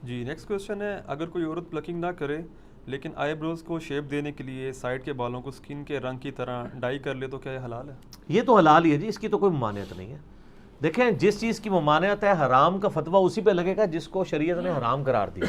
جی next question ہے، اگر کوئی عورت پلکنگ نہ کرے لیکن آئی بروز کو شیپ دینے کے لیے سائڈ کے بالوں کو سکن کے رنگ کی طرح ڈائی کر لے تو کیا یہ حلال ہے؟ یہ تو حلال ہی ہے جی، اس کی تو کوئی ممانعت نہیں ہے۔ دیکھیں جس چیز کی ممانعت ہے حرام کا فتویٰ اسی پہ لگے گا جس کو شریعت نے حرام قرار دیا۔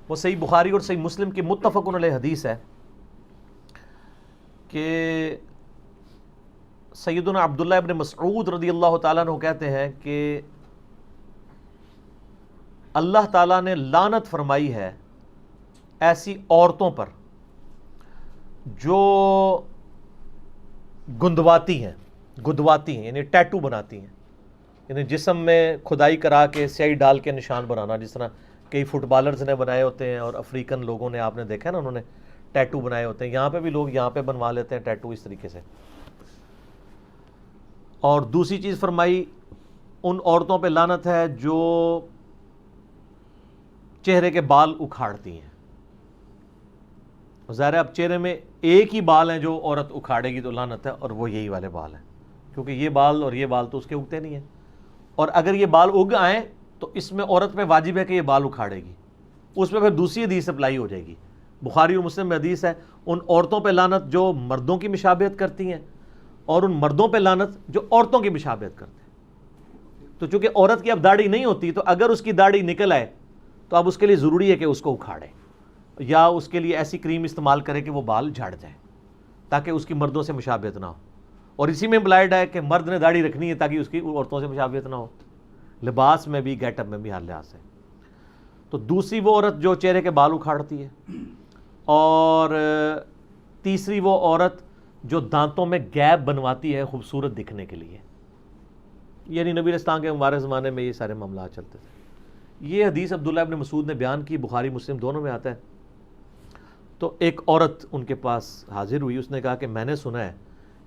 وہ صحیح بخاری اور صحیح مسلم کی متفق علیہ حدیث ہے کہ سیدنا عبداللہ ابن مسعود رضی اللہ تعالیٰ عنہ کہتے ہیں کہ اللہ تعالیٰ نے لعنت فرمائی ہے ایسی عورتوں پر جو گندواتی ہیں یعنی ٹیٹو بناتی ہیں، یعنی جسم میں کھدائی کرا کے سیاہی ڈال کے نشان بنانا، جس طرح کئی فٹ بالرز نے بنائے ہوتے ہیں اور افریقن لوگوں نے، آپ نے دیکھا نا، انہوں نے ٹیٹو بنائے ہوتے ہیں، یہاں پہ بھی لوگ یہاں پہ بنوا لیتے ہیں ٹیٹو اس طریقے سے۔ اور دوسری چیز فرمائی، ان عورتوں پہ لعنت ہے جو چہرے کے بال اکھاڑتی ہیں۔ ظاہر ہے اب چہرے میں ایک ہی بال ہیں جو عورت اکھاڑے گی تو لعنت ہے، اور وہ یہی والے بال ہیں، کیونکہ یہ بال اور یہ بال تو اس کے اگتے نہیں ہیں، اور اگر یہ بال اگ آئیں تو اس میں عورت پہ واجب ہے کہ یہ بال اکھاڑے گی، اس پہ پھر دوسری حدیث اپلائی ہو جائے گی۔ بخاری اور مسلم میں حدیث ہے، ان عورتوں پہ لعنت جو مردوں کی مشابہت کرتی ہیں، اور ان مردوں پہ لعنت جو عورتوں کی مشابہت کرتے ہیں۔ تو چونکہ عورت کی اب داڑھی نہیں ہوتی، تو اگر اس کی داڑھی نکل آئے تو اب اس کے لیے ضروری ہے کہ اس کو اکھاڑے، یا اس کے لیے ایسی کریم استعمال کرے کہ وہ بال جھڑ جائیں تاکہ اس کی مردوں سے مشابہت نہ ہو۔ اور اسی میں امپلائڈ ہے کہ مرد نے داڑھی رکھنی ہے تاکہ اس کی عورتوں سے مشابہت نہ ہو، لباس میں بھی، گیٹ اپ میں بھی، ہر لحاظ سے۔ تو دوسری وہ عورت جو چہرے کے بال اکھاڑتی ہے، اور تیسری وہ عورت جو دانتوں میں گیپ بنواتی ہے خوبصورت دکھنے کے لیے، یعنی نبی اسلام کے مبارک زمانے میں یہ سارے معاملات چلتے تھے۔ یہ حدیث عبداللہ ابن مسعود نے بیان کی، بخاری مسلم دونوں میں آتا ہے۔ تو ایک عورت ان کے پاس حاضر ہوئی، اس نے کہا کہ میں نے سنا ہے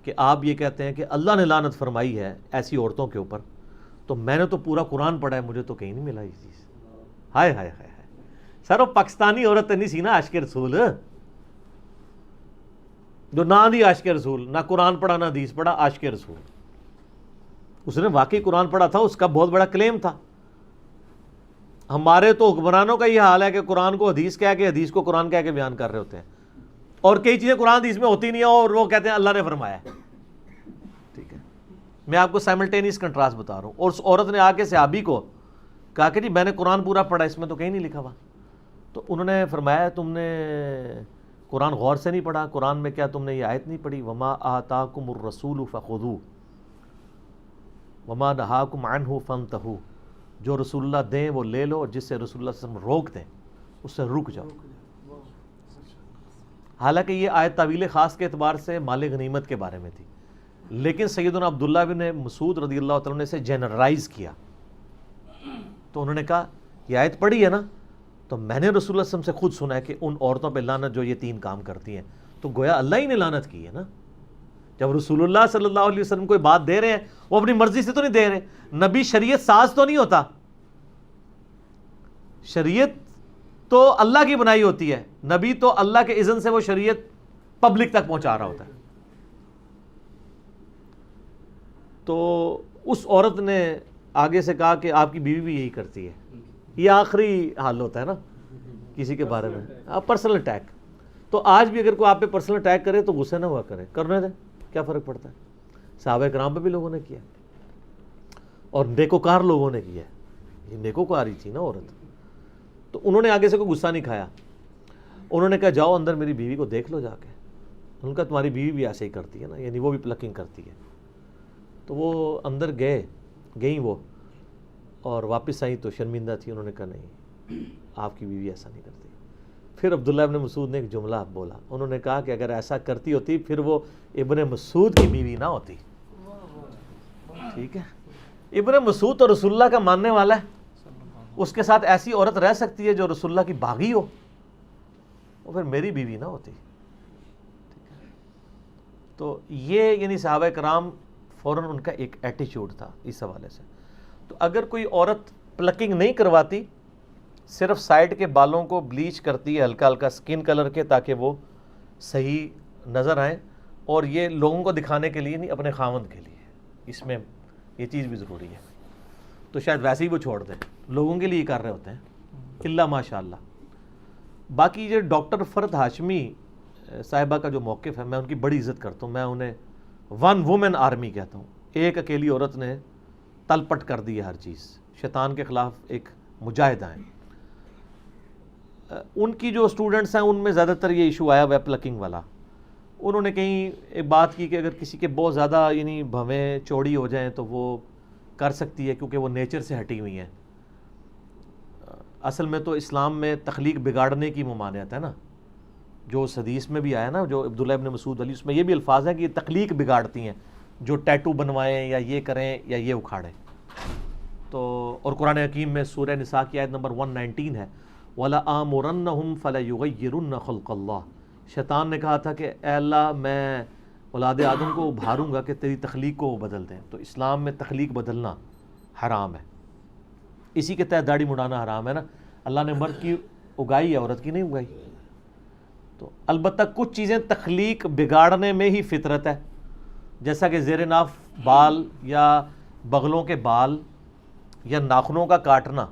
کہ آپ یہ کہتے ہیں کہ اللہ نے لعنت فرمائی ہے ایسی عورتوں کے اوپر، تو میں نے تو پورا قرآن پڑھا ہے، مجھے تو کہیں نہیں ملا یہ چیز۔ ہائے ہائے ہائے ہائے، سر وہ پاکستانی عورت نہیں سی نا عاشق رسول، جو نہ دی عاشق رسول، نہ قرآن پڑھا نہ حدیث پڑھا، عاشق رسول۔ اس نے واقعی قرآن پڑھا تھا، اس کا بہت بڑا کلیم تھا۔ ہمارے تو حکمرانوں کا یہ حال ہے کہ قرآن کو حدیث کہہ کے، حدیث کو قرآن کہہ کے بیان کر رہے ہوتے ہیں، اور کئی چیزیں قرآن حدیث میں ہوتی نہیں ہیں اور وہ کہتے ہیں اللہ نے فرمایا ہے۔ ٹھیک ہے، میں آپ کو سائملٹینیس کنٹراسٹ بتا رہا ہوں۔ اور اس عورت نے آ کے صحابی کو کہا کہ جی میں نے قرآن پورا پڑھا، اس میں تو کہیں نہیں لکھا ہوا۔ تو انہوں نے فرمایا تم نے قرآن غور سے نہیں پڑھا، قرآن میں کیا تم نے یہ آیت نہیں پڑھی، وما آتاکم الرسول فخذوہ وما نہاکم عنہ فانتہوا، جو رسول اللہ دیں وہ لے لو، اور جس سے رسول اللہ صلی اللہ علیہ وسلم روک دیں اس سے رک جاؤ۔ حالانکہ یہ آیت تعویل خاص کے اعتبار سے مال غنیمت کے بارے میں تھی، لیکن سیدنا عبداللہ بن مسعود رضی اللہ تعالیٰ نے اسے جنرلائز کیا۔ تو انہوں نے کہا یہ آیت پڑھی ہے نا، تو میں نے رسول اللہ صلی اللہ علیہ وسلم سے خود سنا ہے کہ ان عورتوں پہ لعنت جو یہ تین کام کرتی ہیں، تو گویا اللہ ہی نے لعنت کی ہے نا۔ جب رسول اللہ صلی اللہ علیہ وسلم کوئی بات دے رہے ہیں، وہ اپنی مرضی سے تو نہیں دے رہے، نبی شریعت ساز تو نہیں ہوتا، شریعت تو اللہ کی بنائی ہوتی ہے، نبی تو اللہ کے اذن سے وہ شریعت پبلک تک پہنچا رہا ہوتا ہے۔ تو اس عورت نے آگے سے کہا کہ آپ کی بیوی بھی یہی کرتی ہے۔ یہ آخری حال ہوتا ہے نا کسی کے بارے میں، آپ پرسنل اٹیک۔ تو آج بھی اگر کوئی آپ پہ پرسنل اٹیک کرے تو غصے نہ ہوا کرے، کرنے دیں، کیا فرق پڑتا ہے؟ صحابہ کرام پہ بھی لوگوں نے کیا، اور نیکوکار لوگوں نے کیا، یہ نیکوکاری تھی نا عورت۔ تو انہوں نے آگے سے کوئی غصہ نہیں کھایا، انہوں نے کہا جاؤ اندر میری بیوی کو دیکھ لو جا کے۔ ان کا تمہاری بیوی بھی ایسے ہی کرتی ہے نا، یعنی وہ بھی پلکنگ کرتی ہے۔ تو وہ اندر گئیں وہ، اور واپس آئیں تو شرمندہ تھی، انہوں نے کہا نہیں آپ کی بیوی ایسا نہیں کرتی۔ پھر عبداللہ ابن مسعود نے ایک جملہ بولا، انہوں نے کہا کہ اگر ایسا کرتی ہوتی پھر وہ ابن مسعود کی بیوی نہ ہوتی۔ ٹھیک ہے، ابن مسعود تو رسول اللہ کا ماننے والا ہے، اس کے ساتھ ایسی عورت رہ سکتی ہے جو رسول اللہ کی باغی ہو، وہ پھر میری بیوی نہ ہوتی۔ تو یہ یعنی صحابہ کرام فوراً ان کا ایک ایٹیچیوڈ تھا اس حوالے سے۔ تو اگر کوئی عورت پلکنگ نہیں کرواتی، صرف سائڈ کے بالوں کو بلیچ کرتی ہے ہلکا ہلکا سکن کلر کے تاکہ وہ صحیح نظر آئیں، اور یہ لوگوں کو دکھانے کے لیے نہیں، اپنے خاوند کے لیے، اس میں یہ چیز بھی ضروری ہے، تو شاید ویسے ہی وہ چھوڑ دیں، لوگوں کے لیے کر رہے ہوتے ہیں۔ اللہ ماشاء اللہ. باقی یہ ڈاکٹر فرد ہاشمی صاحبہ کا جو موقف ہے، میں ان کی بڑی عزت کرتا ہوں. میں انہیں ون وومن آرمی کہتا ہوں. ایک اکیلی عورت نے تل پٹ کر دی ہے ہر چیز. شیطان کے خلاف ایک مجاہدہ ہیں. ان کی جو اسٹوڈنٹس ہیں ان میں زیادہ تر یہ ایشو آیا ہوا ہے پلکنگ والا. انہوں نے کہیں ایک بات کی کہ اگر کسی کے بہت زیادہ یعنی بھویں چوڑی ہو جائیں تو وہ کر سکتی ہے کیونکہ وہ نیچر سے ہٹی ہوئی ہیں. اصل میں تو اسلام میں تخلیق بگاڑنے کی ممانعت ہے نا، جو اس حدیث میں بھی آیا نا، جو عبداللہ ابن مسعود علی، اس میں یہ بھی الفاظ ہیں کہ یہ تخلیق بگاڑتی ہیں، جو ٹیٹو بنوائیں یا یہ کریں یا یہ اکھاڑیں. تو اور قرآن حکیم میں سورہ نساء کی آیت نمبر 119 ہے وَلَآمُرَنَّهُمْ فَلَيُغَيِّرُنَّ خَلْقَ اللَّهِ. شیطان نے کہا تھا کہ اے اللہ میں اولاد آدم کو ابھاروں گا کہ تیری تخلیق کو وہ بدل دیں. تو اسلام میں تخلیق بدلنا حرام ہے. اسی کے تحت داڑھی مڑانا حرام ہے نا. اللہ نے مرد کی اگائی ہے، عورت کی نہیں اگائی. تو البتہ کچھ چیزیں تخلیق بگاڑنے میں ہی فطرت ہے، جیسا کہ زیر ناف بال یا بغلوں کے بال یا ناخنوں کا کاٹنا.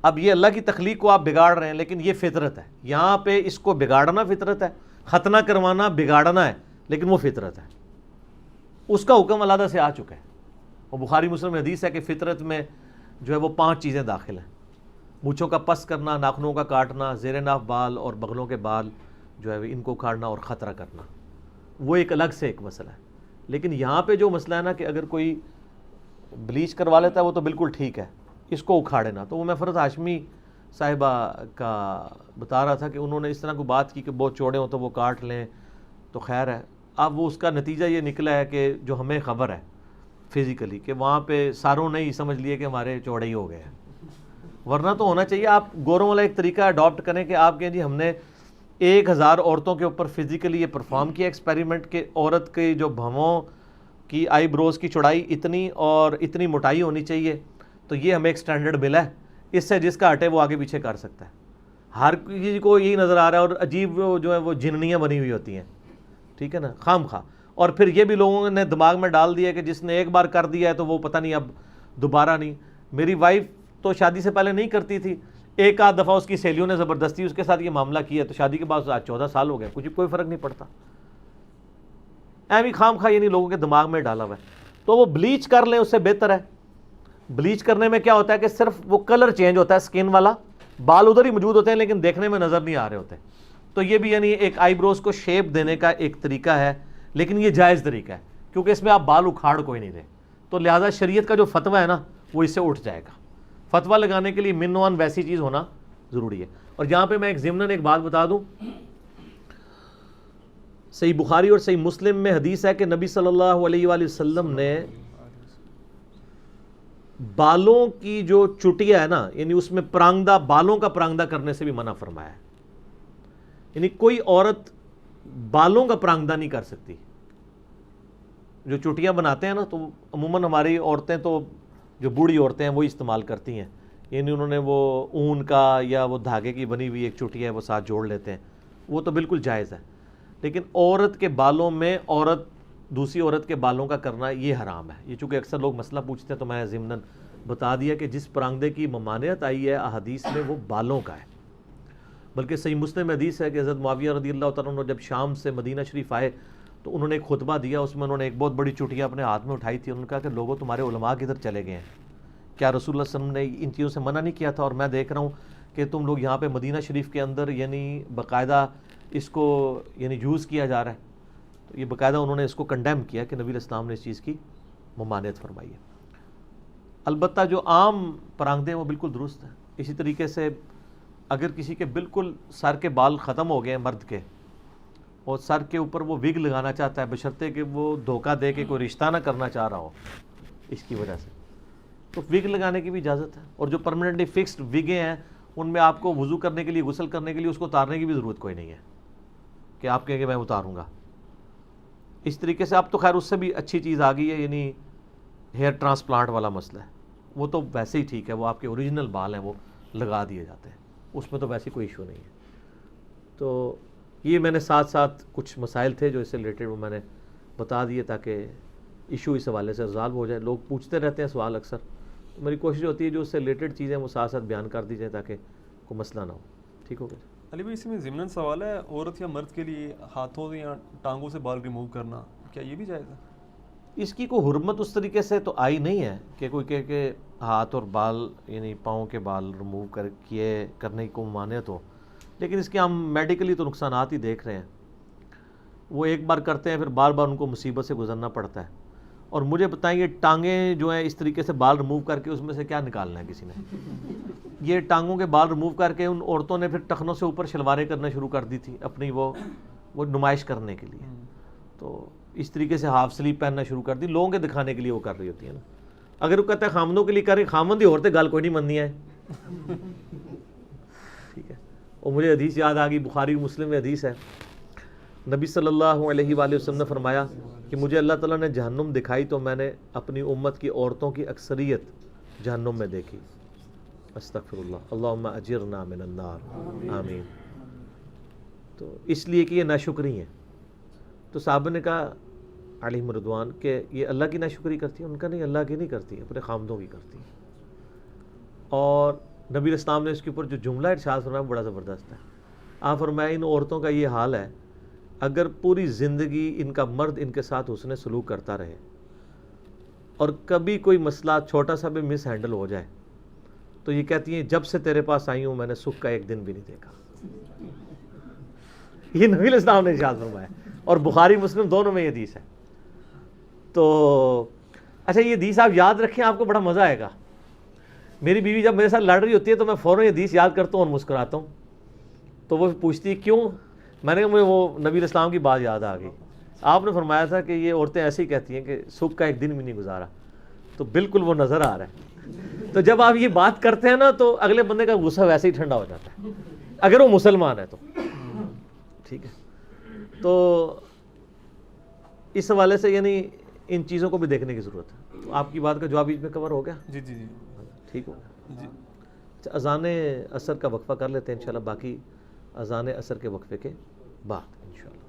اب یہ اللہ کی تخلیق کو آپ بگاڑ رہے ہیں، لیکن یہ فطرت ہے. یہاں پہ اس کو بگاڑنا فطرت ہے، ختنہ کروانا بگاڑنا ہے، لیکن وہ فطرت ہے. اس کا حکم علیحدہ سے آ چکا ہے. اور بخاری مسلم میں حدیث ہے کہ فطرت میں جو ہے وہ 5 چیزیں داخل ہیں: مونچھوں کا پس کرنا، ناخنوں کا کاٹنا، زیر ناف بال اور بغلوں کے بال جو ہے ان کو کاٹنا اور خطرہ کرنا. وہ ایک الگ سے ایک مسئلہ ہے. لیکن یہاں پہ جو مسئلہ ہے نا کہ اگر کوئی بلیچ کروا لیتا ہے وہ تو بالکل ٹھیک ہے، اس کو اکھاڑے نا. تو وہ میں فرد ہاشمی صاحبہ کا بتا رہا تھا کہ انہوں نے اس طرح کو بات کی کہ بہت چوڑے ہوں تو وہ کاٹ لیں تو خیر ہے. اب وہ اس کا نتیجہ یہ نکلا ہے کہ جو ہمیں خبر ہے فزیکلی کہ وہاں پہ ساروں نے ہی سمجھ لیے کہ ہمارے چوڑے ہی ہو گئے ہیں. ورنہ تو ہونا چاہیے آپ گوروں والا ایک طریقہ اڈاپٹ کریں کہ آپ کہیں جی ہم نے 1000 عورتوں کے اوپر فزیکلی یہ پرفارم کیا ایکسپیریمنٹ کہ عورت کے جو بھووں کی آئی بروز کی چوڑائی اتنی اور اتنی موٹائی ہونی چاہیے، تو یہ ہمیں ایک سٹینڈرڈ ملا ہے. اس سے جس کا ہٹے وہ آگے پیچھے کر سکتا ہے. ہر کسی کو یہی نظر آ رہا ہے. اور عجیب جو ہے وہ جننیاں بنی ہوئی ہوتی ہیں، ٹھیک ہے نا، خام خواہ. اور پھر یہ بھی لوگوں نے دماغ میں ڈال دیا کہ جس نے ایک بار کر دیا ہے تو وہ پتہ نہیں اب دوبارہ نہیں. میری وائف تو شادی سے پہلے نہیں کرتی تھی، ایک آدھ دفعہ اس کی سہیلیوں نے زبردستی اس کے ساتھ یہ معاملہ کیا تو شادی کے بعد آج 14 سال ہو گئے، کوئی فرق نہیں پڑتا. ایویں خام خواہ یعنی لوگوں کے دماغ میں ڈالا ہوا ہے. تو وہ بلیچ کر لیں اس سے بہتر ہے. بلیچ کرنے میں کیا ہوتا ہے کہ صرف وہ کلر چینج ہوتا ہے اسکن والا، بال ادھر ہی موجود ہوتے ہیں لیکن دیکھنے میں نظر نہیں آ رہے ہوتے. تو یہ بھی یعنی ایک آئی بروز کو شیپ دینے کا ایک طریقہ ہے، لیکن یہ جائز طریقہ ہے کیونکہ اس میں آپ بال اکھاڑ کوئی نہیں دیں. تو لہٰذا شریعت کا جو فتویٰ ہے نا وہ اس سے اٹھ جائے گا. فتویٰ لگانے کے لیے منوان ویسی چیز ہونا ضروری ہے. اور یہاں پہ میں ایک ضمناً ایک بات بتا دوں، صحیح بخاری اور صحیح مسلم میں حدیث ہے کہ نبی صلی اللہ علیہ وآلہ وسلم نے بالوں کی جو چٹیا ہے نا، یعنی اس میں پرانگدہ، بالوں کا پرانگدہ کرنے سے بھی منع فرمایا ہے. یعنی کوئی عورت بالوں کا پرانگدہ نہیں کر سکتی. جو چٹیاں بناتے ہیں نا تو عموماً ہماری عورتیں تو جو بوڑھی عورتیں ہیں وہی استعمال کرتی ہیں. یعنی انہوں نے وہ اون کا یا وہ دھاگے کی بنی ہوئی ایک چٹیا ہے وہ ساتھ جوڑ لیتے ہیں، وہ تو بالکل جائز ہے. لیکن عورت کے بالوں میں عورت دوسری عورت کے بالوں کا کرنا یہ حرام ہے. یہ چونکہ اکثر لوگ مسئلہ پوچھتے ہیں تو میں ضمناً بتا دیا کہ جس پرانگدے کی ممانعت آئی ہے احادیث میں وہ بالوں کا ہے. بلکہ صحیح مسلم حدیث ہے کہ حضرت معاویہ رضی اللہ تعالیٰ عنہ جب شام سے مدینہ شریف آئے تو انہوں نے ایک خطبہ دیا. اس میں انہوں نے ایک بہت بڑی چٹیا اپنے ہاتھ میں اٹھائی تھی. انہوں نے کہا کہ لوگوں تمہارے علماء کدھر چلے گئے ہیں؟ کیا رسول اللہ صلی اللہ علیہ وسلم نے ان چیزوں سے منع نہیں کیا تھا؟ اور میں دیکھ رہا ہوں کہ تم لوگ یہاں پہ مدینہ شریف کے اندر یعنی باقاعدہ اس کو یعنی یوز کیا جا رہا ہے. تو یہ باقاعدہ انہوں نے اس کو کنڈیم کیا کہ نبی علیہ السلام نے اس چیز کی ممانعت فرمائی ہے. البتہ جو عام پرانگدے ہیں وہ بالکل درست ہیں. اسی طریقے سے اگر کسی کے بالکل سر کے بال ختم ہو گئے ہیں مرد کے اور سر کے اوپر وہ وگ لگانا چاہتا ہے بشرطے کہ وہ دھوکہ دے کے کوئی رشتہ نہ کرنا چاہ رہا ہو اس کی وجہ سے، تو وگ لگانے کی بھی اجازت ہے. اور جو پرماننٹلی فکسڈ وگیں ہیں ان میں آپ کو وضو کرنے کے لیے، غسل کرنے کے لیے اس کو اتارنے کی بھی ضرورت کوئی نہیں ہے کہ آپ کہیں کہ میں اتاروں گا. اس طریقے سے اب تو خیر اس سے بھی اچھی چیز آ گئی ہے، یعنی ہیئر ٹرانسپلانٹ والا مسئلہ ہے. وہ تو ویسے ہی ٹھیک ہے، وہ آپ کے اوریجنل بال ہیں وہ لگا دیے جاتے ہیں، اس میں تو ویسے کوئی ایشو نہیں ہے. تو یہ میں نے ساتھ ساتھ کچھ مسائل تھے جو اس سے ریلیٹڈ وہ میں نے بتا دیے تاکہ ایشو اس حوالے سے ریزالو ہو جائے. لوگ پوچھتے رہتے ہیں سوال اکثر، میری کوشش ہوتی ہے جو اس سے ریلیٹڈ چیزیں وہ ساتھ ساتھ بیان کر دی جائیں تاکہ کوئی مسئلہ نہ ہو. ٹھیک ہو گیا. علی بھائی اسی میں ضمن سوال ہے، عورت یا مرد کے لیے ہاتھوں یا ٹانگوں سے بال ریموو کرنا کیا یہ بھی جائز ہے؟ اس کی کوئی حرمت اس طریقے سے تو آئی نہیں ہے کہ کوئی کہے کہ ہاتھ اور بال یعنی پاؤں کے بال ریموو کرنے کی کوئی ممانعت ہو، لیکن اس کے ہم میڈیکلی تو نقصانات ہی دیکھ رہے ہیں. وہ ایک بار کرتے ہیں پھر بار بار ان کو مصیبت سے گزرنا پڑتا ہے. اور مجھے بتائیں یہ ٹانگیں جو ہیں اس طریقے سے بال ریموو کر کے اس میں سے کیا نکالنا ہے کسی نے؟ یہ ٹانگوں کے بال ریموو کر کے ان عورتوں نے پھر ٹخنوں سے اوپر شلواریں کرنا شروع کر دی تھی اپنی وہ نمائش کرنے کے لیے. تو اس طریقے سے ہاف سلیپ پہننا شروع کر دی لوگوں کے دکھانے کے لیے وہ کر رہی ہوتی ہے نا. اگر وہ کہتا ہے خامدوں کے لیے کر رہی، خامد ہی عورتیں گال کوئی نہیں مننی ہے. ٹھیک ہے. اور مجھے حدیث یاد آ گئی، بخاری مسلم میں حدیث ہے، نبی صلی اللہ علیہ وآلہ وسلم نے فرمایا کہ مجھے اللہ تعالیٰ نے جہنم دکھائی تو میں نے اپنی امت کی عورتوں کی اکثریت جہنم میں دیکھی. استغفر اللہ، اللہم اجرنا من النار، آمین. تو اس لیے کہ یہ ناشکری ہیں. تو صحابہ نے کہا علیہم رضوان کہ یہ اللہ کی ناشکری کرتی ہیں؟ ان کا نہیں، اللہ کی نہیں کرتی، اپنے خامدوں کی کرتی ہیں. اور نبی اسلام نے اس کے اوپر جو جملہ ارشاد فرمایا بڑا زبردست ہے. آپ فرمایا ان عورتوں کا یہ حال ہے اگر پوری زندگی ان کا مرد ان کے ساتھ حسن سلوک کرتا رہے اور کبھی کوئی مسئلہ چھوٹا سا بھی مس ہینڈل ہو جائے تو یہ کہتی ہیں جب سے تیرے پاس آئی ہوں میں نے سکھ کا ایک دن بھی نہیں دیکھا. یہ نبی اسلام نے ارشاد فرمایا اور بخاری مسلم دونوں میں یہ حدیث ہے. تو اچھا یہ حدیث آپ یاد رکھیں، آپ کو بڑا مزہ آئے گا. میری بیوی جب میرے ساتھ لڑ رہی ہوتی ہے تو میں فوراً یہ حدیث یاد کرتا ہوں اور مسکراتا ہوں. تو وہ پوچھتی ہے کیوں؟ میں نے کہا مجھے وہ نبی اسلام کی بات یاد آ گئی. آپ نے فرمایا تھا کہ یہ عورتیں ایسے ہی کہتی ہیں کہ سکھ کا ایک دن بھی نہیں گزارا. تو بالکل وہ نظر آ رہا ہے. تو جب آپ یہ بات کرتے ہیں نا تو اگلے بندے کا غصہ ویسے ہی ٹھنڈا ہو جاتا ہے اگر وہ مسلمان ہے تو. ٹھیک ہے. تو اس حوالے سے یعنی ان چیزوں کو بھی دیکھنے کی ضرورت ہے. تو آپ کی بات کا جواب اس میں کور ہو گیا؟ جی جی جی ٹھیک ہو گیا. جی. اچھا اذان عصر کا وقفہ کر لیتے ہیں انشاءاللہ، باقی اذان عصر کے وقفے کے بعد انشاءاللہ.